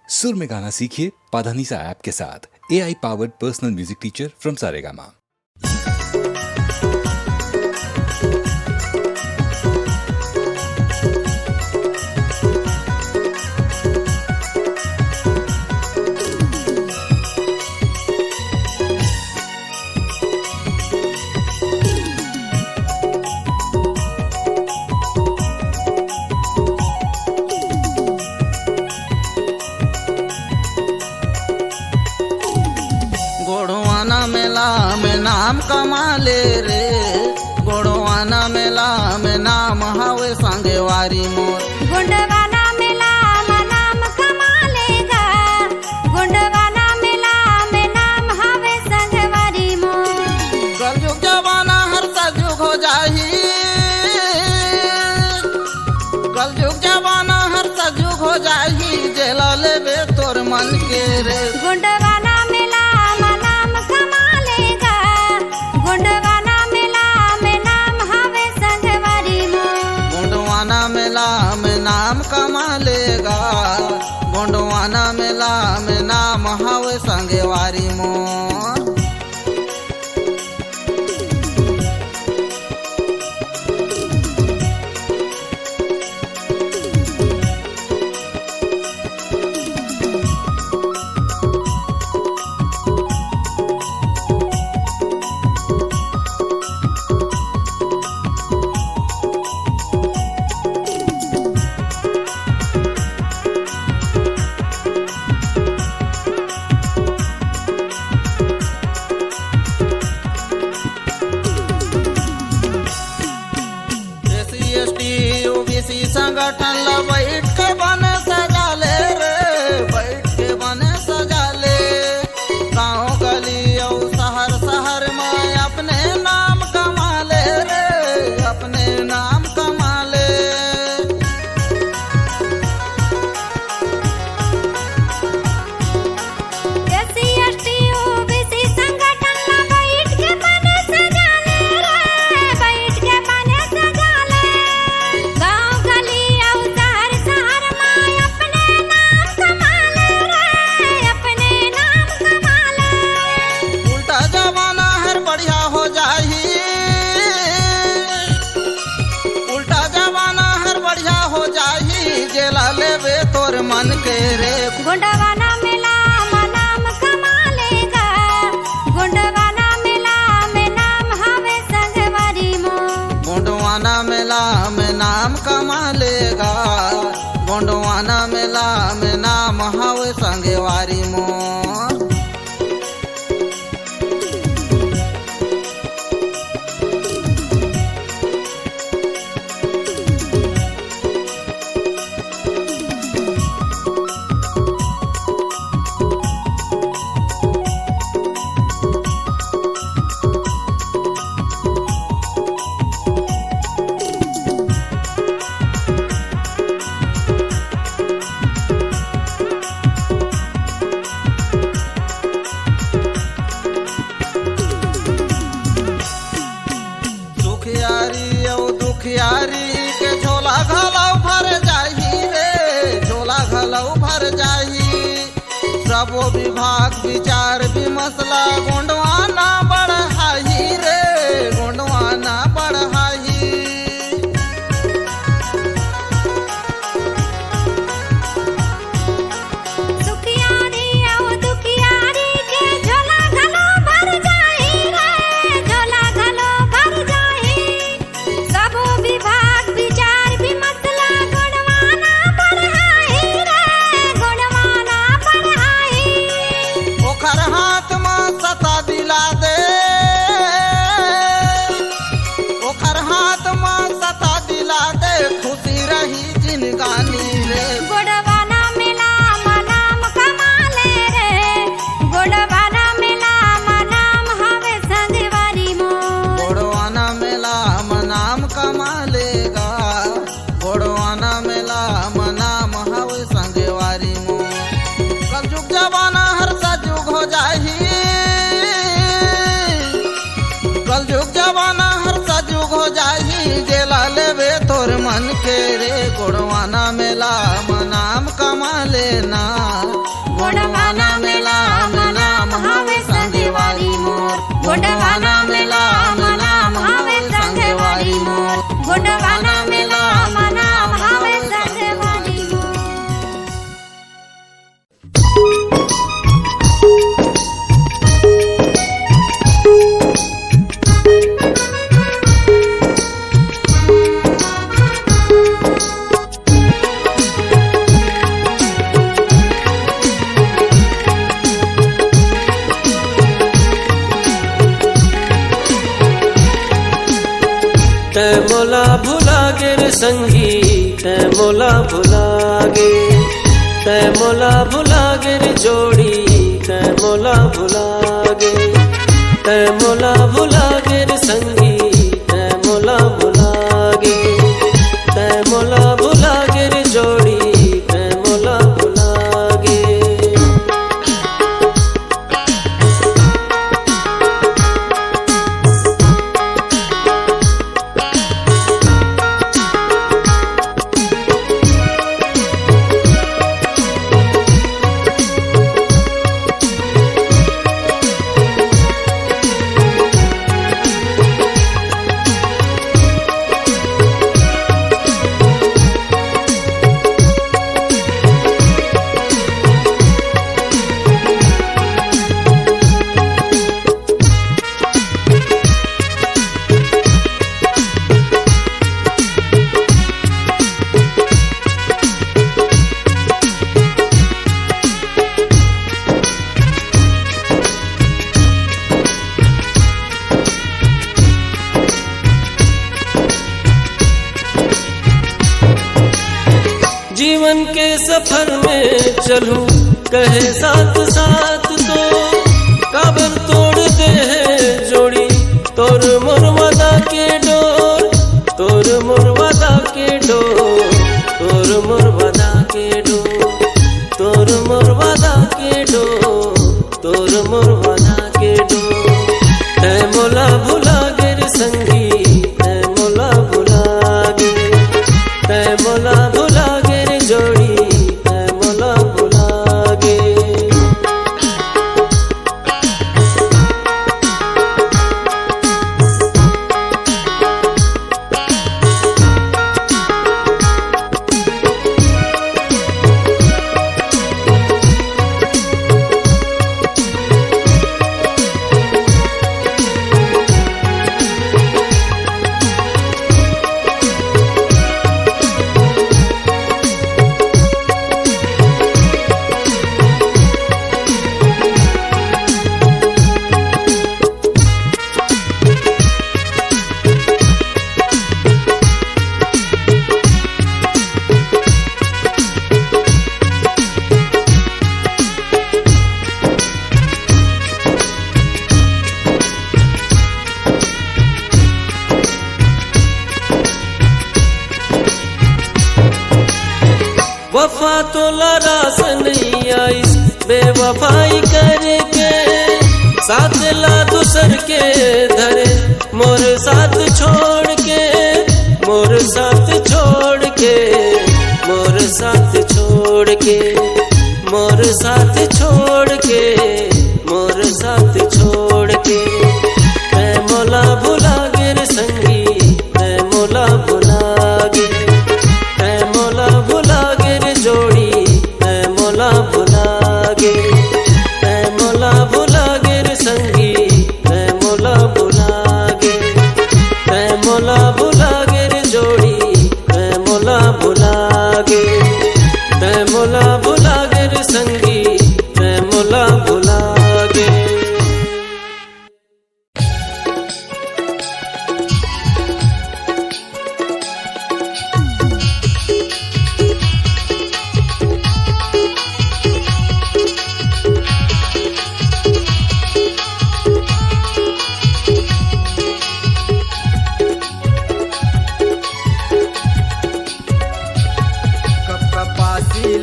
सुर में गाना सीखिए पाधानीसा ऐप के साथ। AI powered personal music teacher from Saregama. Gondwana मेला में नाम कमाले रे, गोड़वाना मेला में नाम हावे सांगेवारी मोर। गोंडवाना मेला में नाम कमालेगा, गोंडवाना मेला में नाम हावे सांगेवारी मोर। कलयुग जमाना हर सलयुग हो जाही, कलयुग जमाना हर सलयुग हो जाही, जेला लेबे तोर मन के रे। गोंडवाना मेला में नाम कमालेगा, गोंडवाना मेला में नाम हावे सांगेवारी मोर। गोंडवाना मेला में नाम कमालेगा, गोंडवाना मेला में नाम हावे सांगेवारी मोर। SC/ST संगठन ला बैठ के बने सजाले रे, बैठ के बने सजाले। गाँव गली और शहर शहर में अपने नाम कमाले रे, अपने नाम कमाले। SC/ST OBC संगठन ला बैठ के बने सजाले रे, बैठ के बने सजाले। गाँव गली और शहर शहर में अपने नाम कमाले रे, अपने नाम कमाले। उल्टा जमाना हर बढ़िया हो जाही, उल्टा जमाना हर बढ़िया हो जाही, जेला लेबे तोर मन के रे। गोंडवाना मेला में नाम कमालेगा, गोंडवाना मेला में नाम हावे सांगेवारी मोर। गोंडवाना मेला में नाम कमालेगा, गोंडवाना मेला में नाम हावे सांगेवारी मोर। दुखियारी और दुखियारी के झोला घलौ भर जाही रे, झोला घलौ भर जाही। सबो विभाग विचार विमसला गोंडवाना बढ़ाही रे, गोंडवाना बढ़ाही। दुखियारी और दुखियारी के झोला घलो भर जाही रे, झोला घलो भर जाही। सबो विभाग विचार विमसला गोंडवाना बढ़ाही रे, गोंडवाना बढ़ाही। ओखर हाथ में सता दिल गिर संगी तै मोला भुला गे, तै मोला भुला गिर जोड़ी तै मोला भुला गे, तै मोला भुला गिर संगी तै मोला भुला गे, तै मोला भुला गिर जोड़ी तै मोला भुला गे। जीवन के सफर में चलूं कहे साथ साथ तो काबर तोड़ दे है जोड़ी तोर मोर वादा के डोर, तोर मोर वादा के डोर, तोर मोर वादा के डोर, तोर मोर वादा के डोर, तोर मोर वादा के डोर। तै मोला भुला गिर संगी तै मोला भुला गे, तै मोला भुला जोड़ी तै मोला भुला गे। वफा तो लरास नहीं आई बेवफाई करके, साथ ला दूसर के धरे मोर साथ छोड़ के, मोर साथ छोड़ के, मोर साथ छोड़ के, मोर साथ छोड़ के, मोर साथ छोड़ के। तै मोला भुला गिर संगी तै मोला भुला गे, तै मोला भुला गिर जोड़ी तै मोला भुला गे, तै मोला भुला गिर संगी तै मोला भुला गे, तै मोला भुला गिर जोड़ी तै मोला भुला गे, तै मोला भुला गिर संगी तै मोला भुला गे।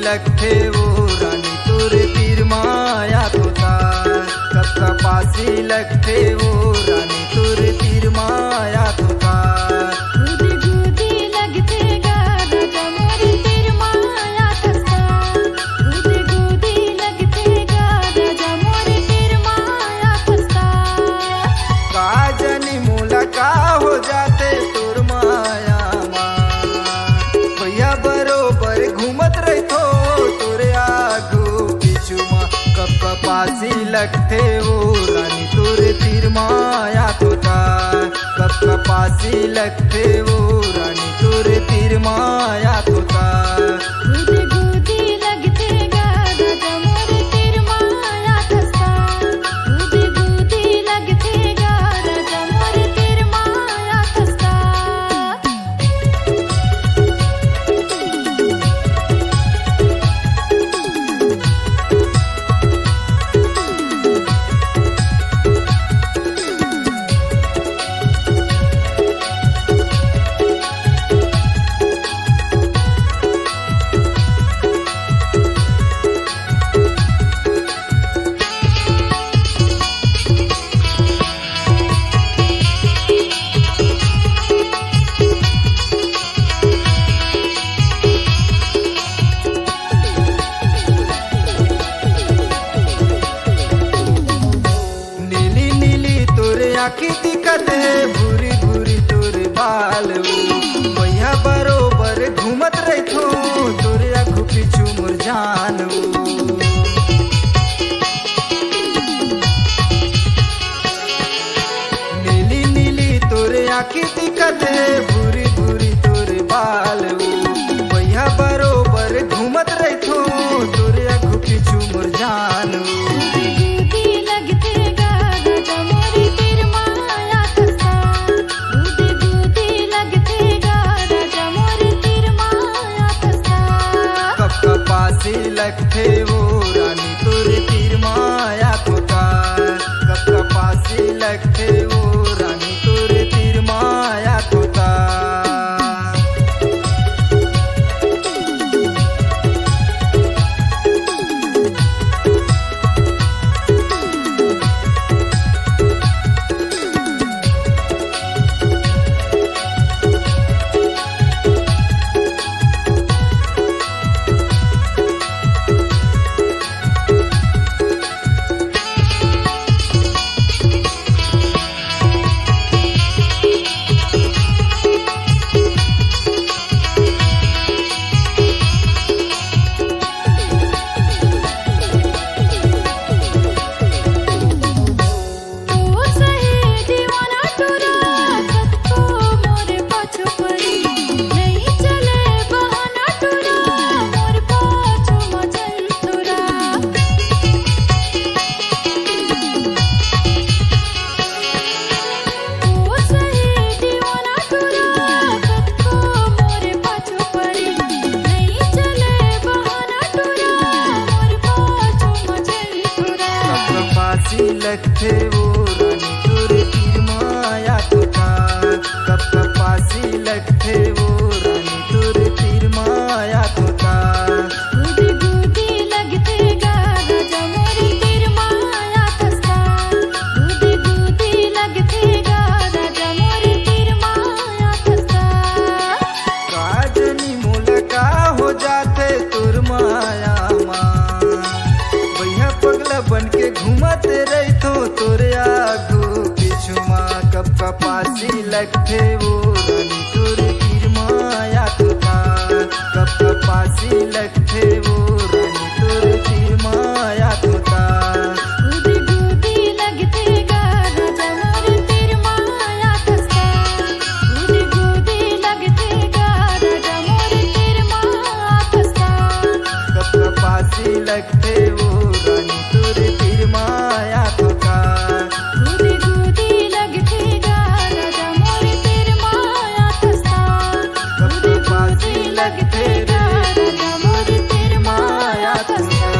लखे वो रानी तुर तीर माया तोता, कब कपासी लखे वो रानी तुर तीर माया तोता। गुदी गुदी लगते गारा मोर तीर माया तस्ता, गुदी गुदी लगते गारा मोर तीर माया तस्ता। काजनी मूला का हो जाते तुर माया माँ, भैया बरोबर घूमत रहतो तुरे आगू पीछू माँ। कब कपासी लगते वो रानी तुर तीर माया तोता, कब कपासी लगते वो रानी तुर तीर माया तोता। गुदी गुदी लगते गारा मोर तीर माया तस्ता, गुदी गुदी लगते गारा मोर तीर माया तस्ता। आखी दिखत है भूरी भूरी तोर बाल भैया बरोबर घूमत रहो तोरे आँखों पीछू मोर जान नीली नीली तोरे आँखी दिखत है भूरी भूरी तोर बाल भैया बरोबर घूमत रहो तोरे आँखों पीछू मोर जान लगथे वो रानी तोरे तीर माया तोता कब कपासी लगथे वो रानी तोरे तीर माया तोता लगथे वो रानी तोरे तीर माया तोता कब कपासी लगथे वो रानी तोरे तीर माया तोता गुदी गुदी लगथे गा राजा मोरे तीर माया तोता गुदी गुदी लगथे गा राजा मोरे तीर माया तोता काजनी मुलका हो जाते तोर माया माँ भैया पगला बन के घूमते रही तोरे आगू पीछू माँ कब कपासी लगथे वो रानी तोरे तीर माया तोता कब कपासी लगथे वो रानी तोरे तीर माया तोता गुदी गुदी लगथे गा राजा मोरे तीर माया तोता गुदी गुदी लगथे गा राजा मोरे तीर माया तोता कब कपासी लगथे वो रानी तोरे तीर माया तोता गुदी गुदी लगथे गा राजा मोरे तीर माया तोता गुदी गुदी लगथे गा राजा मोरे तीर माया तोता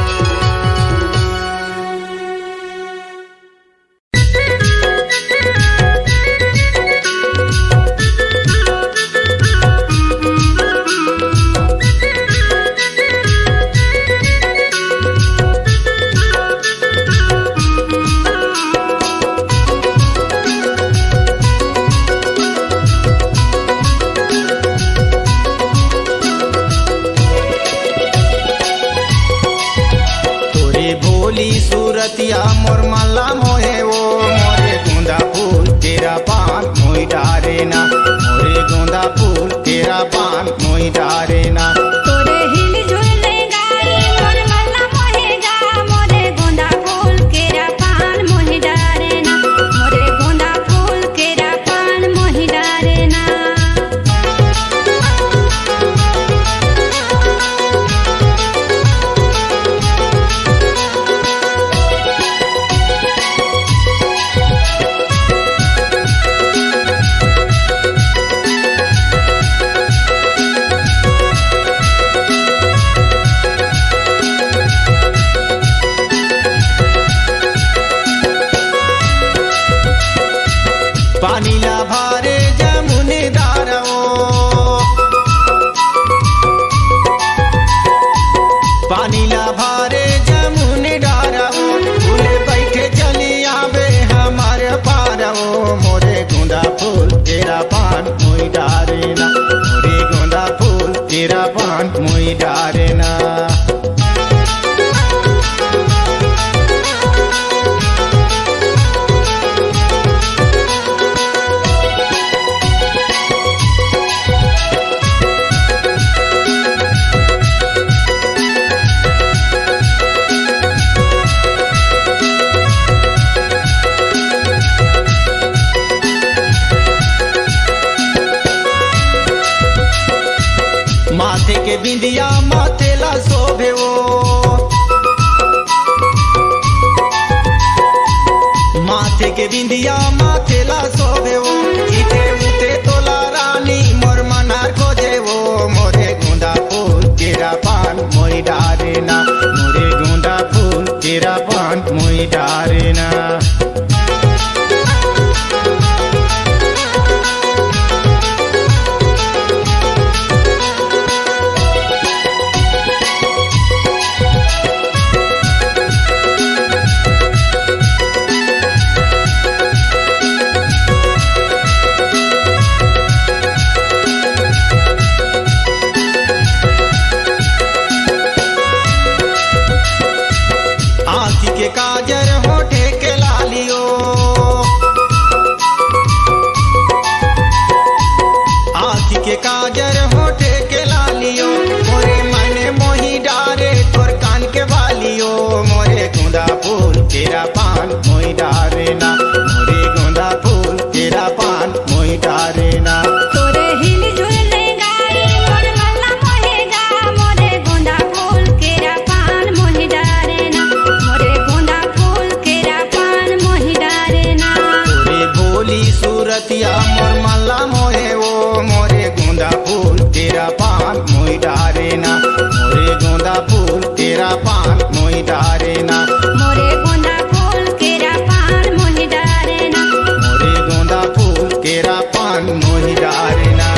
सूरतिया मोर माला मोहे वो मोरे गोंदा फूल तेरा पान मोई डारे ना मोरे गोंदा फूल तेरा पान मोई डारे ना तोरे हिल झुले गाई मोर मल्ला मोहेगा मोरे गोंदा फूल केरा पान मोहि डारे ना मोरे गोंदा फूल केरा पान मोहि डारे ना पानी ला भारे जमुने दारो पानी ला भारे जमुने डारो फूले बैठे चली आवे हमारे पारो मोरे गोंदा फूल तेरा पान मोई डारे ना मोरे गोंदा फूल तेरा पान मोई डारे ना के बिंदिया माथेला सोभे वो जीते उते तोला रानी मोर मनार खोजे वो मोरे गुंदा फूल तेरा पान मोई डारे ना मोरे गुंदा फूल तेरा पान मोई डारे ना के काजर होठे के लालियो आँखी के काजर होठे के लालियो मोरे मने मोही डारे तोर कान के वालियो मोरे गुंदा फूल तेरा पान मोही डारे ना मोरे गुंदा फूल तेरा पान मोही डारे ना तोरे हिल झुल रे गाई मोर मल्ला मोहेगा मोरे गोंदा फूल केरा पान मोहि डारे ना मोरे गोंदा फूल केरा पान मोहि डारे ना तोरे भोली सूरतिया मोर मल्ला मोहे वो मोरे गुंदा फूल तेरा पान मोही डारे ना मोरे गुंदा फूल तेरा पान मोही डारे ना मोरे गोंदा फूल केरा पान मोहि डारे ना मोरे गुंदा फूल तेरा पान मोही डारे ना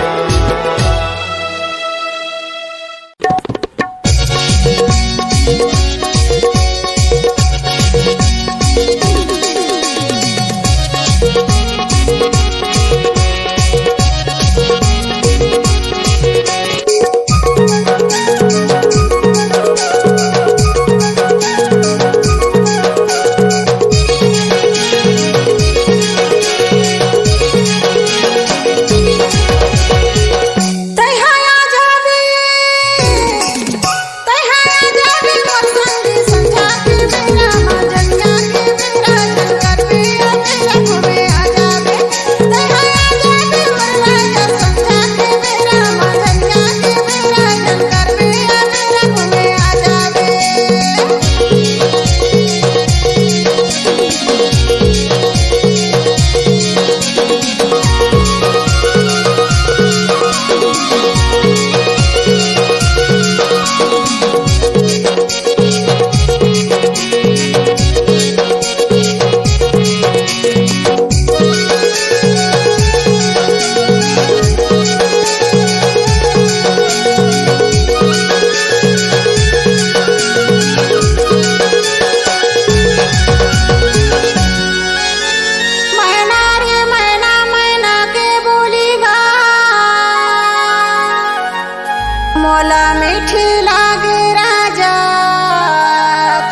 मोला मीठी लागे राजा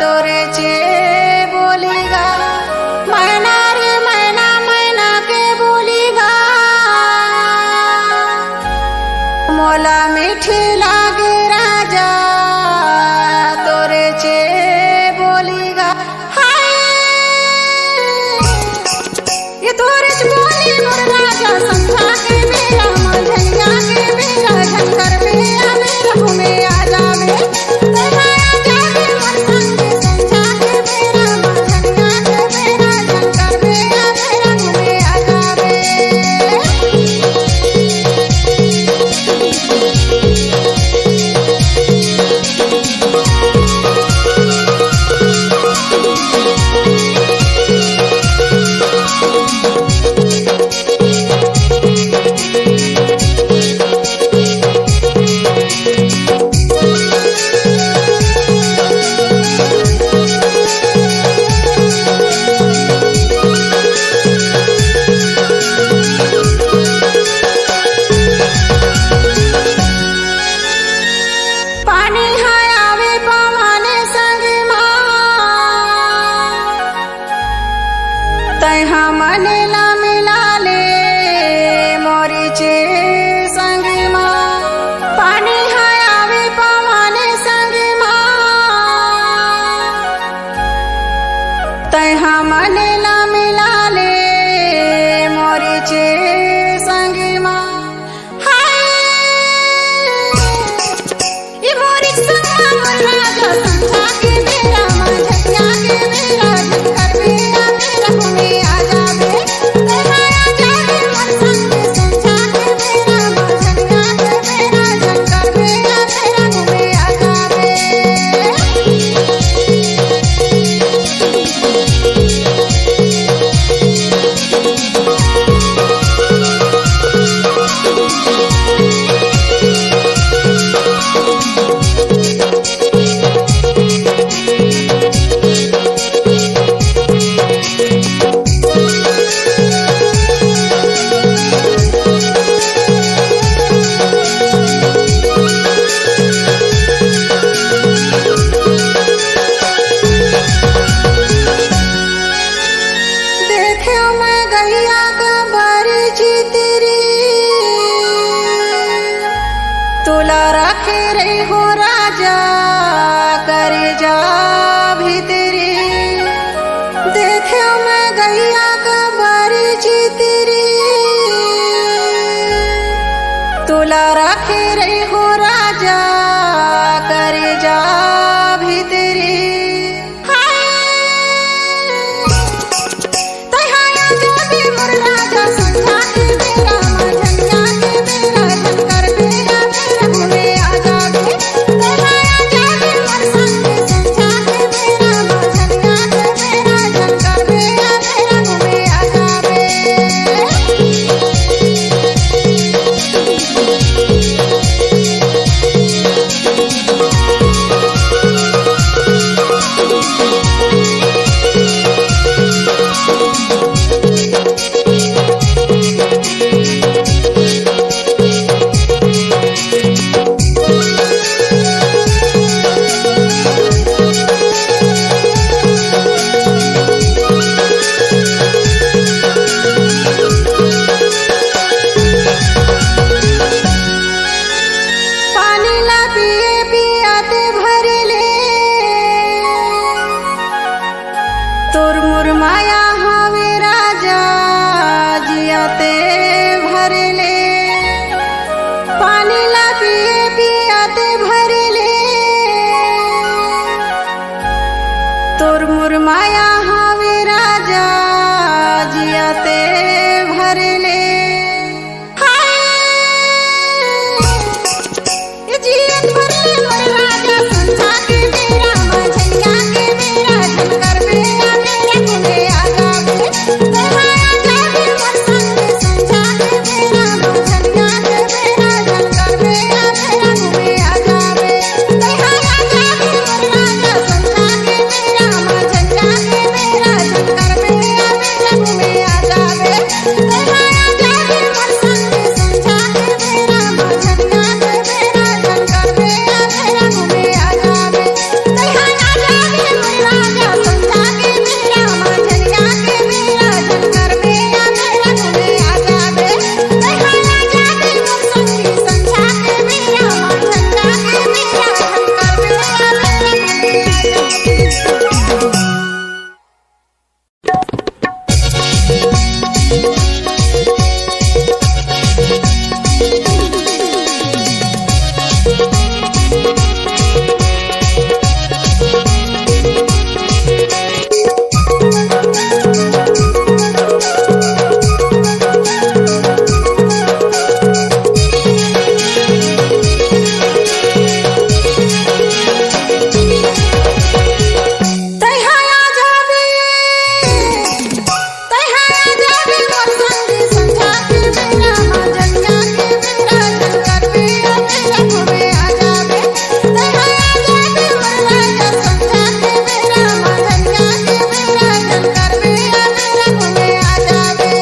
तोरे चे बोलीगा मैना रे मैना मैना के बोलीगा मोला मीठी लागे राजा तोरे चे बोलीगा हाय ये तोरे चे बोली मोर राजा समझा के मेरा मझैया के मेरा झंकर मेरा घूमे आ जावे तेरा आ जावे मन संगे समझा के मेरा मझैया के मेरा झंकर मेरा घूमे आ जावे मनेला मिला ले मोरी चे संग माँ पानी है आवे पवाने संग माँ तैहा मनेला मिला ले मोरी चे संग माँ ये मोरी संग मोर राजा समझा के मेरा मझिया के मेरा झंकर मेरा घूमे आजा भीतरी देखे मैं गैया का बारी चितरी तुला रखे रही हो राजा करे जा भीतरी तहाया जाबे मोर राजा संझा के बेरा मझनिया के बेरा झंकर बेरा बेरा घूमे आ जाबे तहाया जाबे मोर संग संझा के बेरा मझनिया के बेरा झंकर बेरा बेरा घूमे आ जाबे पानी ला पिए पियाते भर ले तोर मोर माया हवे राजा जियाते भर ले पानी ला पिए पियाते भर ले तोर मोर माया हवे राजा जियाते भर ले जीवन भरले मोर राजा संझा के बेरा मझनिया के बेरा झंकर बेरा बेरा घूमे आ जाबे तहाया जाबे मोर संग संझा के बेरा मझनिया के बेरा झंकर बेरा बेरा घूमे आ जाबे तहाया जाबे मोर राजा संझा के बेरा मझनिया के बेरा झंकर बेरा बेरा घूमे आ जाबे तहाया जाबे मोर संग संझा के बेरा मझनिया के बेरा झंकर बेरा बेरा घूमे आ जाबे तहाया जाबे मोर राजा संझा के बेरा मझनिया के बेरा झंकर बेरा बेरा घूमे आ जाबे तहाया जाबे मोर संग संझा के बेरा मझनिया के बेरा झंकर बेरा बेरा घूमे आ जाबे तहाया जाबे मोर संग संझा के बेरा मझनिया के बेरा झंकर बेरा बेरा घूमे आ जाबे तहाया जाबे मोर राजा संझा के बेरा मझनिया के बेरा झंकर बेरा बेरा घूमे आ जाबे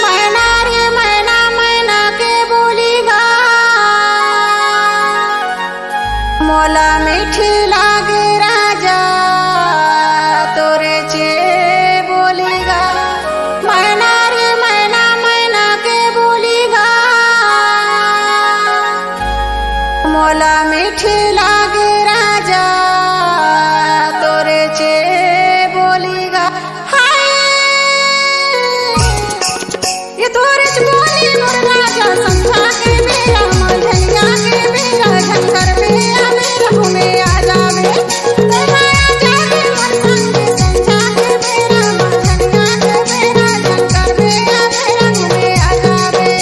मैना रे मैना मैना के बोलीगा मोला मीठी लागे राजा तोरे चे बोलीगा मैना रे मैना मैना के बोलीगा मोला मीठी लागे राजा तोरे चे बोलीगा ये तोरे च बोली मोर राजा संझा के बेरा मझनिया के बेरा झंकर बेरा बेरा घूमे आ जाबे तहाया जाबे मोर संग संझा के बेरा मझनिया के बेरा झंकर बेरा बेरा घूमे आ जाबे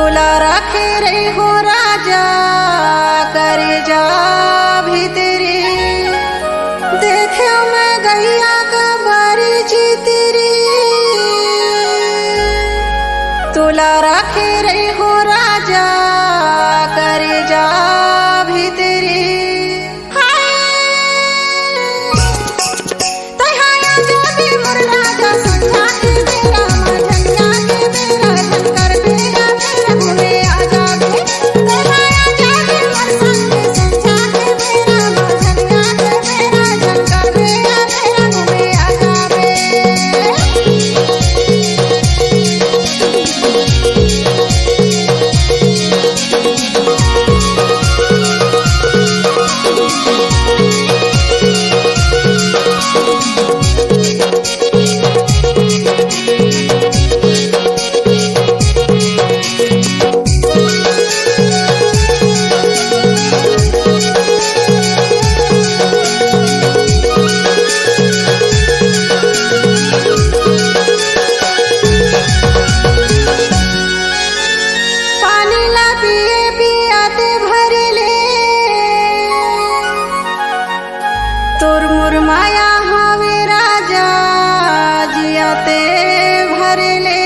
तोला रखे रे हो राजा करे जा भीतरी देखे मैं गैया का बारी जीतरी तोला रखे रे हो राजा करे जा भीतरी तोर मुरमाया हवे राजा जियाते भरले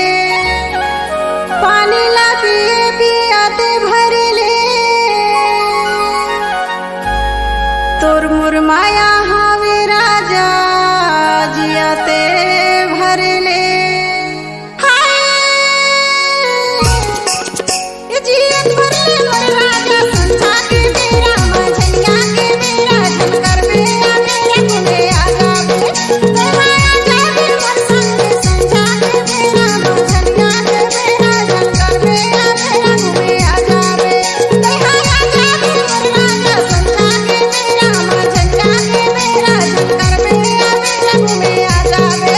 पानी ला पिए पियाते भरले तोर मुरमाया हवे राजा जियाते भरले जियत भरले मोर राजा संसा के मेरा मझलिया के मेरा झंकर मेरा मेरे घूमे आ जावे आ जावे मोर संग संसा के मेरा मझलिया के मेरा झंकर मेरा मेरा घूमे आ जावे आ जावे मोर राजा संसा के मेरा मझलिया के मेरा झंकर मेरा मेरा घूमे आ जावे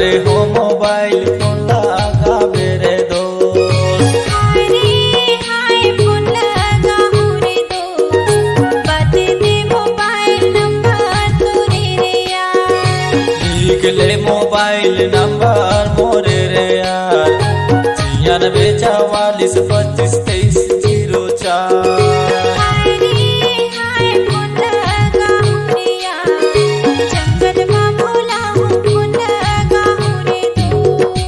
रे हो मोबाइल फोन लगावे रे दोस्त। हाय रे हाय फोन लगाऊं रे दोस्त, बता दे मोबाइल नंबर तोरे रे यार। लिख ले मोबाइल नंबर मोरे रे यार, 96 44 25 23 04। हाय रे हाय फोन लगाऊं रे यार, जंगल में बुलाऊं फोन लगाऊं रे दोस्त।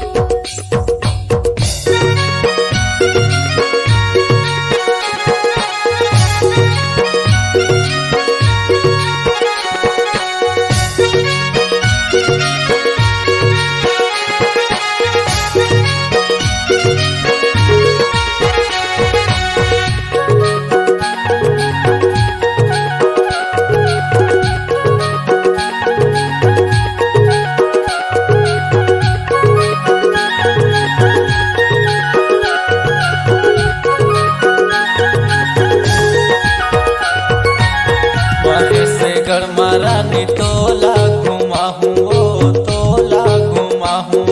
महेशगढ़ महारानी तोला घुमाहूँ ओ तोला घुमाहूँ,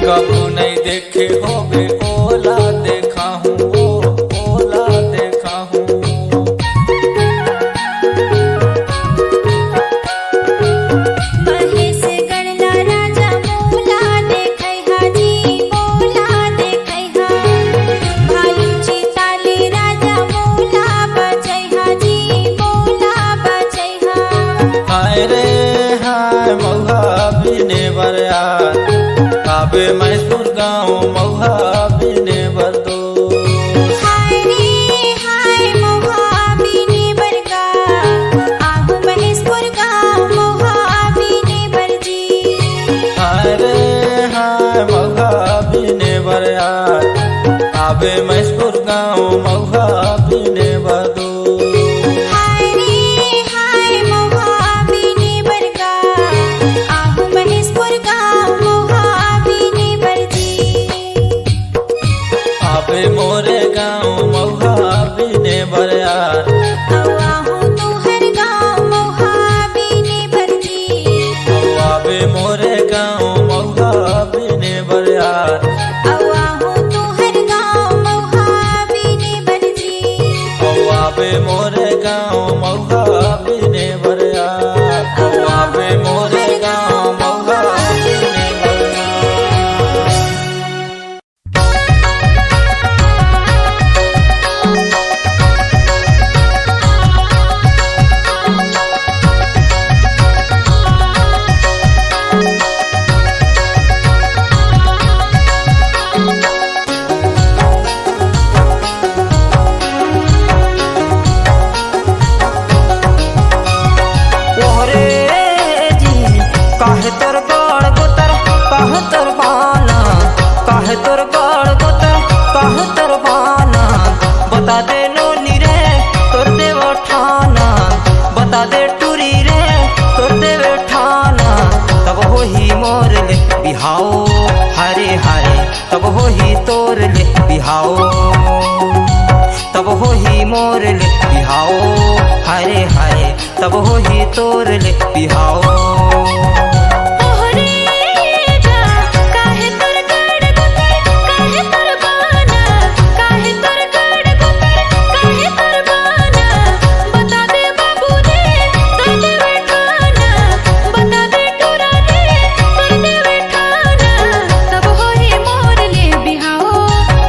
कबू नहीं देखे होबे ओला देखा हूँ ओ ओला देखा हूँ। महेशगढ़ ला राजा मोला देखै हाजी मोला देखै हा, भालू चिताले राजा मोला बचै हाजी मोला बचै हा। हाय रे हाय मौहा बिने बरियार, आबे मैसूर गाँव मौहा बिने बर दोस्त। हाय रे हाय मोहा बिने बरगा, आहू महेशपुर गाँव मोहा बिने बरजी। हाय रे हाय मौहा बिने बरियार, आबे मैसूर गाँव मौहा बिने बर दोस्त। हाय रे हाय मोहा बिने बरगा, आहू महेशपुर गाँव मोहा बिने बरजी। आबे मोरे गाँव मौहा बिने बरियार, औ आहू तुहर गाँव मोहा बिने बरजी। आबे मोरे गाँव मौहा बिने बरियार, औ आहू तुहर गाँव मोहा बिने बरजी। आबे मोरे गाँव मौहा बिने बरियार, आबे मोरे गाँव मौहा बिने बरियार। ओहरे जी काहे तोर गड़ गोतर, काहे तोर बाना, काहे तोर गड़ गोतर, काहे तोर बाना। बता दे नोनी रे तोर देव ठाना, बता दे टूरी रे तोर देव ठाना। तब हो ही मोर ले बिहाओ हरे हरे, तब हो ही तोर ले बिहाओ, तब हो ही मोर ले बिहाओ हरे हरे, तब हो ही तोर ले बिहाओ। ओहरे जा काहे तोर गड़ गोतर, काहे तोर बाना, काहे तोर गड़ गोतर, काहे तोर बाना। बता दे बाबू रे तोर देवे ठाना, बता दे टूरा रे तोर देवे ठाना। तब हो ही मोर ले बिहाओ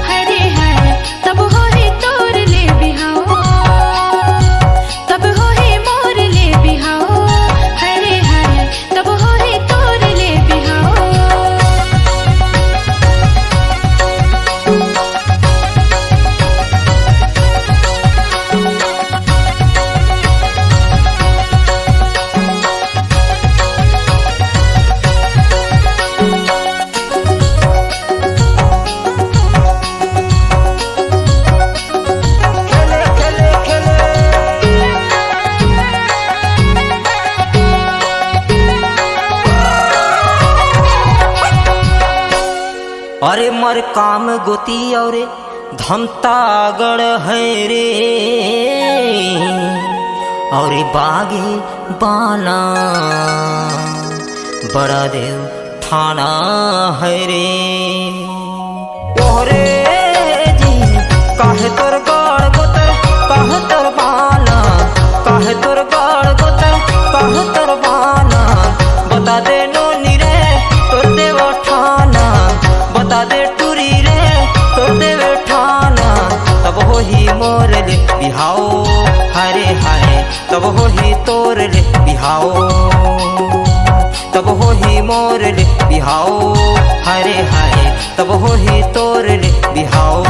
हरे हरे, तब हो ही तोर ले बिहाओ, तब हो ही मोर ले बिहाओ हरे हरे, तब हो ही तोर ले बिहाओ। खेले खेले खेले अरे मर काम गोती और धमतागढ़ है रे, और बागे बाना बड़ा देव ठाना है रे ओहरे जी काहे तोर गड़ गोतर काहे तोर बाना काहे तोर गड़ गोतर काहे तोर बाना बता दे नोनी रे तोर देव ठाना बता दे टूरी रे तोर देव ठाना तब हो ही मोर ले बिहाओ हरे हाय तब हो ही तोर ले बिहाओ तब हो ही मोर ले बिहाओ हरे हाय तब हो ही तोर ले बिहाओ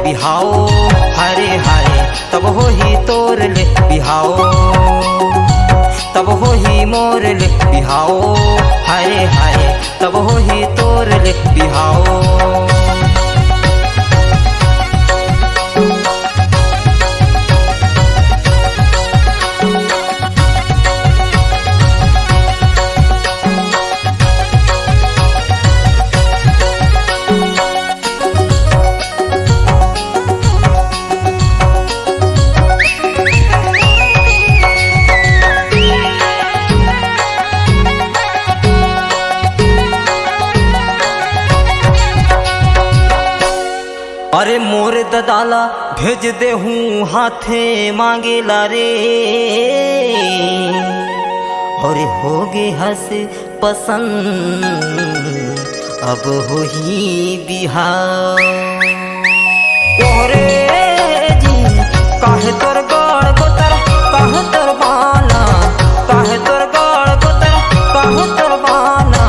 बिहाओ हरे हाय तब हो ही तोर ले बिहाओ तब हो ही मोर ले बिहाओ हरे हाय तब हो ही तोर ले बिहाओ अरे मोर ददाला भेज दे हूँ हाथे मांगेला रे और हो गे हस पसंद अब हो ही बिहार ओहरे जी काहे तोर गड़ गोतर काहे तोर बाना काहे तोर गड़ गोतर काहे तोर बाना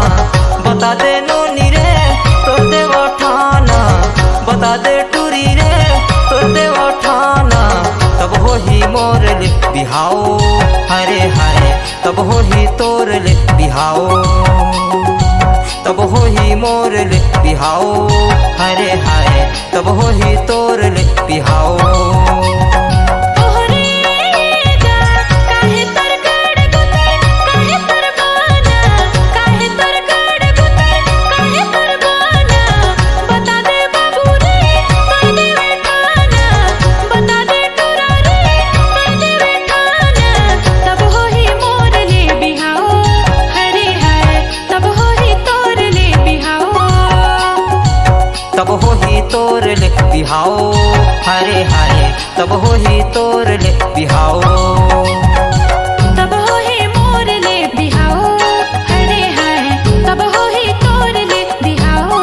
बता दे नोनी रे तोर देव ठाना बता दे टूरी रे तोर देव ठाना तब हो ही मोर ले बिहाओ हरे हाय तब हो ही तोर ले बिहाओ तब हो ही मोर ले बिहाओ हरे हाय तब हो ही तोर ले बिहाओ तब हो ही तोर ले बिहाओ हरे हाय तब हो ही तोर ले बिहाओ तब हो ही मोर ले बिहाओ हरे हाय तब हो ही तोर ले बिहाओ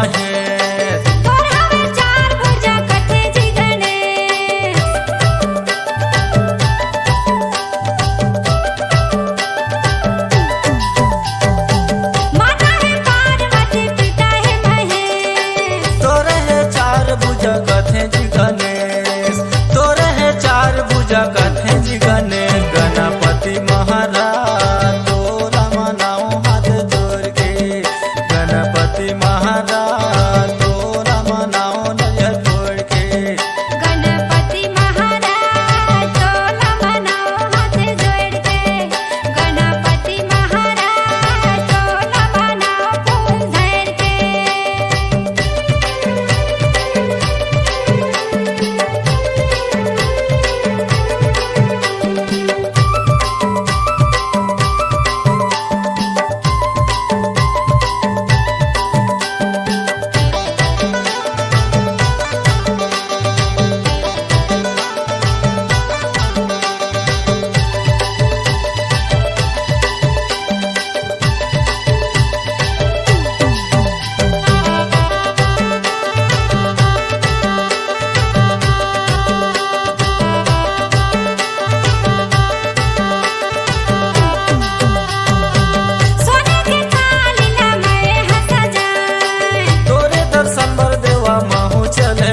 महेश तोर हवे चार भुजा कथे जी गणेश माता है पार्वती पिता है महेश तोरे है चार भुजा कथे जी गणेश तोरे है चार भुजा कथे जी गणेश गणपति महाराज तोरा मनाओ हाथ जोड़ के गणपति महाराज तोरा मनाओ नजर छोड़ के गणपति महाराज तोला मनाओ हाथ जोड़ के गणपति महाराज तोला मनाओ फूल धर के सोने के थाली ला मैं हंस जाए तोरे दर्शन बर देवा महू चले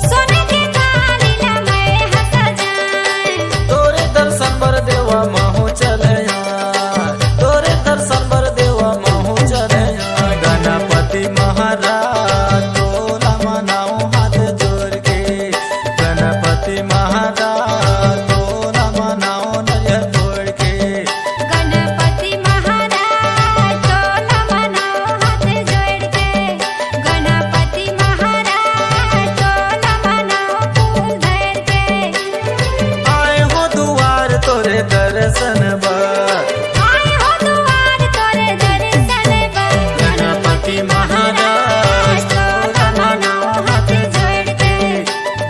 सोने के थाली ला मैं हंस जाए तोरे दर्शन बर देवा महू चले तोरे दर्शन बर देवा महू चले गणपति महाराज तोरा मनाओ हाथ जोड़ के गणपति महाराज तोरा मनाओ नजर छोड़ के गणपति महाराज तोला मनाओ हाथ जोड़ के गणपति महाराज तोला मनाओ फूल धर के आए हो दुआर तोरे दर्शन बर आए हो दुआर तोरे दर्शन बर गणपति महाराज तोरा मनाओ हाथ जोड़ के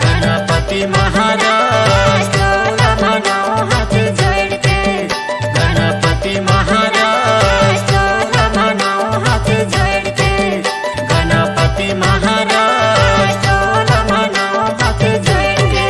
गणपति महाराज तोरा मनाओ हाथ जोड़ के गणपति महाराज तोरा मनाओ हाथ जोड़ के गणपति महाराज तोरा मनाओ हाथ जोड़ के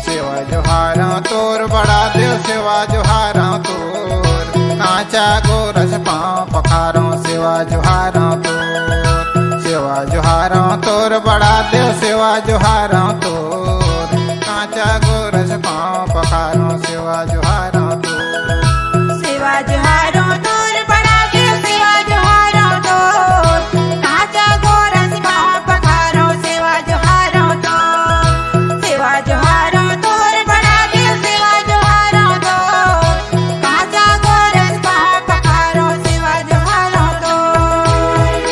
सेवा जोहारा तोर बड़ा देव सेवा जोहारा तोर कांचा गोरस पाँव पखारों सेवा जोहारा तोर सेवा जोहारा तोर बड़ा देव सेवा जोहारा तोर कांचा गोरस पाँव पखारों सेवा जोहारा तोर सेवा जोहारो तोर बड़ा देव सेवा जोहारो तोर कांचा गोरस पाँव पखारो सेवा जोहारो तोर सेवा जोहारो तोर बड़ा देव सेवा जोहारो तोर कांचा गोरस पाँव पखारो सेवा जोहारो तोर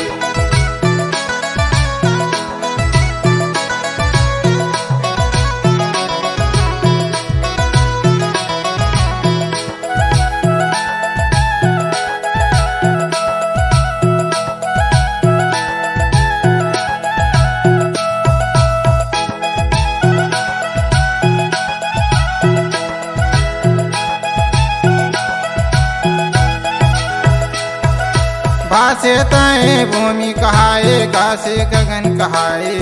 भासे तय भूमि कहाए गासे गगन कहाए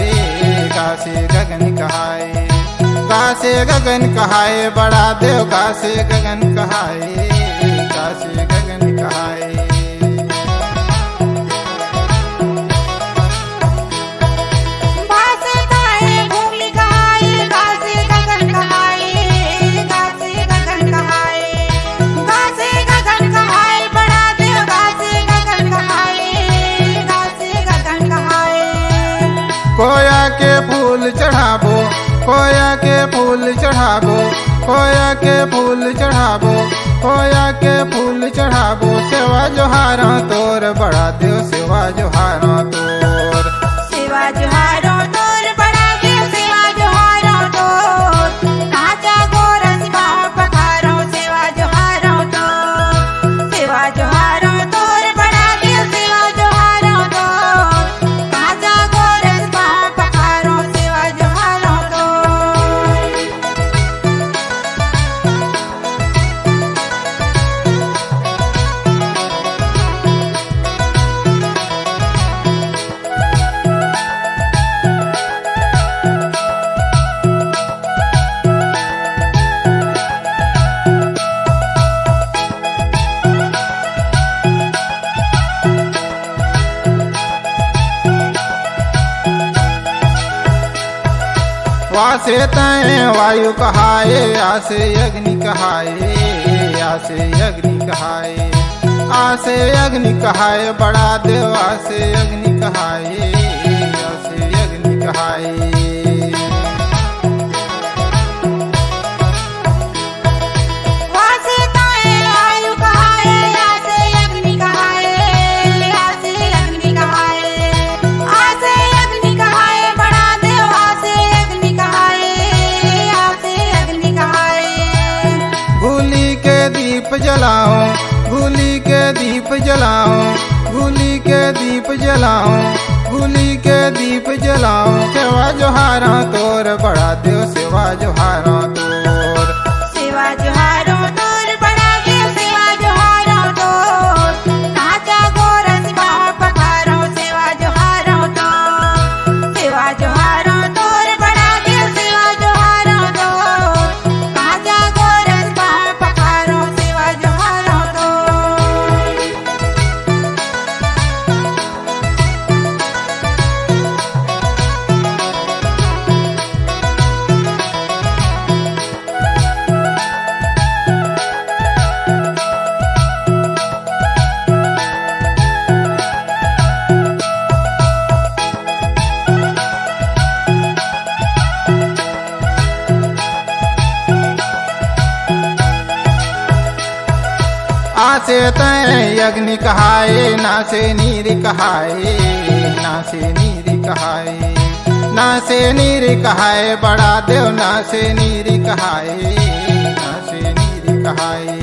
गासे गगन कहाए गासे गगन कहाए बड़ा देव गासे गगन कहाए गासे गगन कहाए बासे काहे भूमि कहाए गासे गगन कहाए गासे गगन कहाए गासे गगन कहाए बड़ा देव गासे गगन कहाए गासे गगन कहाए कोया के फूल चढ़ाबो कोया के फूल चढ़ाबो, खोया के फूल चढ़ाबो, खोया के फूल चढ़ाबो। सेवा जोहारा तोर बड़ा देव सेवा जोहारा तोर। सेवा जोहारो तोर बड़ा देव सेवा जोहारो तोर। काचा गोरस पाँव पखारो सेवा जोहारो तोर। सेवा जोहारो तोर बड़ा देव सेवा जोहारो तोर। काचा गोरस पाँव पखारो सेवा जोहारो तोर। वासे तय वायु कहाए, आसे अग्नि कहाए, आसे अग्नि कहाए, आसे अग्नि कहाए। बड़ा देव आसे अग्नि कहाए, आसे अग्नि कहाए। वासे ताए वायु कहाए, आसे अग्नि कहाए, आसे अग्नि कहाए, आसे अग्नि कहाए। बड़ा देव आसे अग्नि कहाए, आसे अग्नि कहाए। भूली के दीप जलाओ, भूली के दीप जलाओ, भूली के दीप जलाओ, भूली के दीप जलाओ। सेवा जोहारा तोर बड़ा देव सेवा जोहारा तोर। सेवा जोहारो तोर बड़ा देव सेवा जोहारो तोर। काचा गोरस पाँव पखारो सेवा जोहारो तोर। सेवा जोहारो तोर बड़ा देव सेवा जोहारो तोर। काचा गोरस पाँव पखारो सेवा जोहारो तोर। आसे तय अग्नि कहाए, नासे नीर कहाए, नासे नीर कहाए, नासे नीर कहाए। बड़ा देव नासे नीर कहाए, नासे नीर कहाए।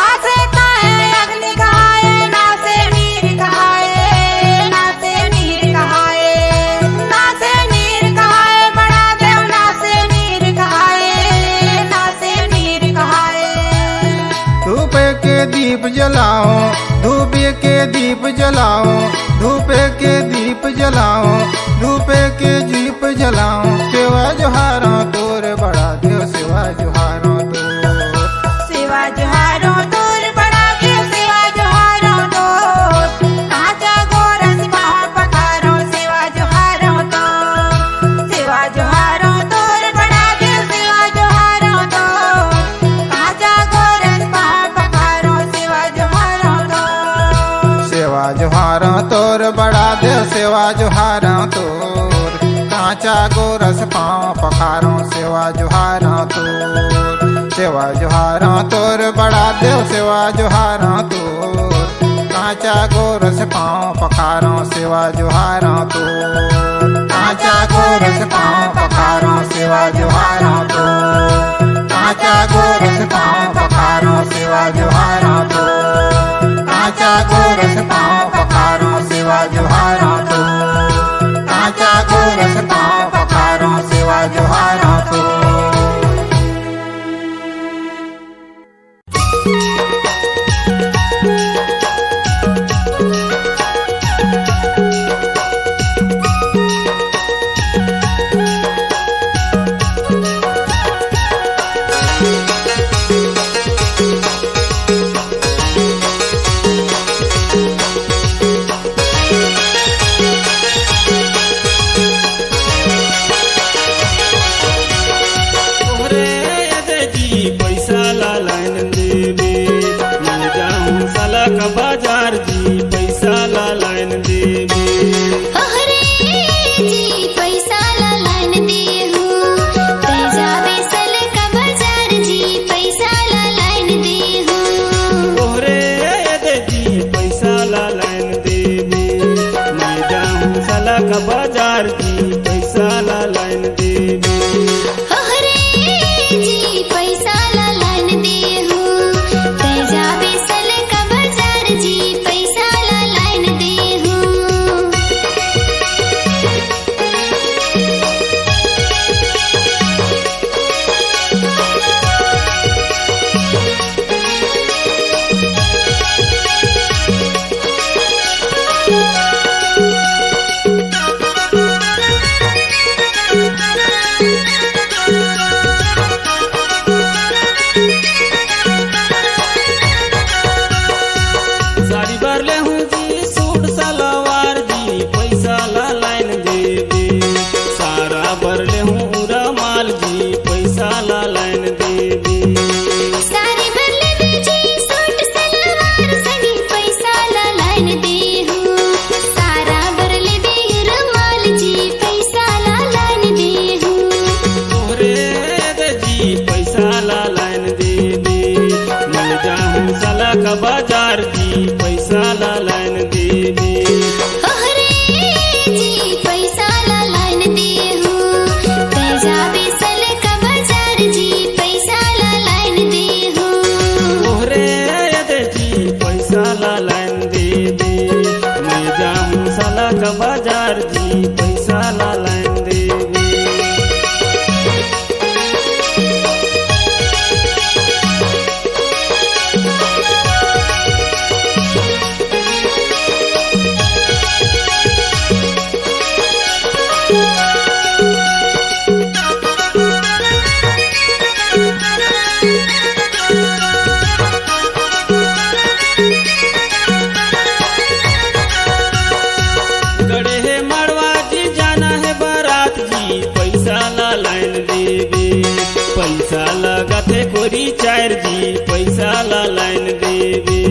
आसे ताए अग्नि कहाए, नासे नीर कहाए, नासे नीर कहाए, नासे नीर कहाए। बड़ा देव नासे नीर कहाए, नासे नीर कहाए। धूप के दीप जलाओ, धूप के दीप जलाओ, धूप के दीप जलाओ, धूप के दीप जलाओ। सेवा जोहारा तोर बड़ा देव सेवा जोहारा तोर। सेवा जोहारो तोर बड़ा देव सेवा जोहारो तोर। काचा गोरस पाँव पखारो सेवा जोहारो तोर। सेवा जोहारो तोर बड़ा देव सेवा जोहारो तोर। काचा गोरस पाँव पखारो सेवा जोहारो तोर। सेवा जोहारा तोर बड़ा देव सेवा जोहारा तोर। कांचा गोरस पाँव पखारो सेवा जोहारा तोर। सेवा जोहारा तोर बड़ा देव सेवा जोहारा तोर। कांचा गोरस पाँव पखारो सेवा जोहारा तोर। कांचा गोरस पाँव पखारो सेवा जोहारा तोर। कांचा गोरस पाँव पखारो सेवा जोहारा तोर। कांचा गोरस पाँव पखारो सेवा जोहारा तोर। कांचा गोरस पाँव पखारो सेवा जोहारा तोर। साला का बाजार जी पैसा ला लाइन देवी। हरे जी पैसा ला लाइन दे हो तेजा बेसल का बाजार जी पैसा ला लाइन दे हो। साड़ी भरले हूँ जी सूट सलवार जी पैसा ला लाइन देवी। सारा भरले हूँ रमाल जी पैसा ला लाइन देवी। सारे बदले में जी सूट सलवार सनी पैसा ला लाइन दे हो। सारा बदले में रुमाल जी पैसा ला लाइन दे हो। तोहरे दे जी पैसा ला लाइन देवी। मिल जाऊँ साला का बाजार जी पैसा ला लाइन देवी। हरे जी पैसा ला लाइन दे हो तेजा बेसल का बाजार जी पैसा ला लाइन दे हो। तोहरे दे जी पैसा ला लाइन देवी। मैं जाऊँ साला का बाजार जी पैसा ला लाइन देवी। गड़े है मड़वा जी जाना है बारात जी पैसा ला लाइन देवी। पैसा लगा थे कोरी चार जी पैसा ला लाइन देवी।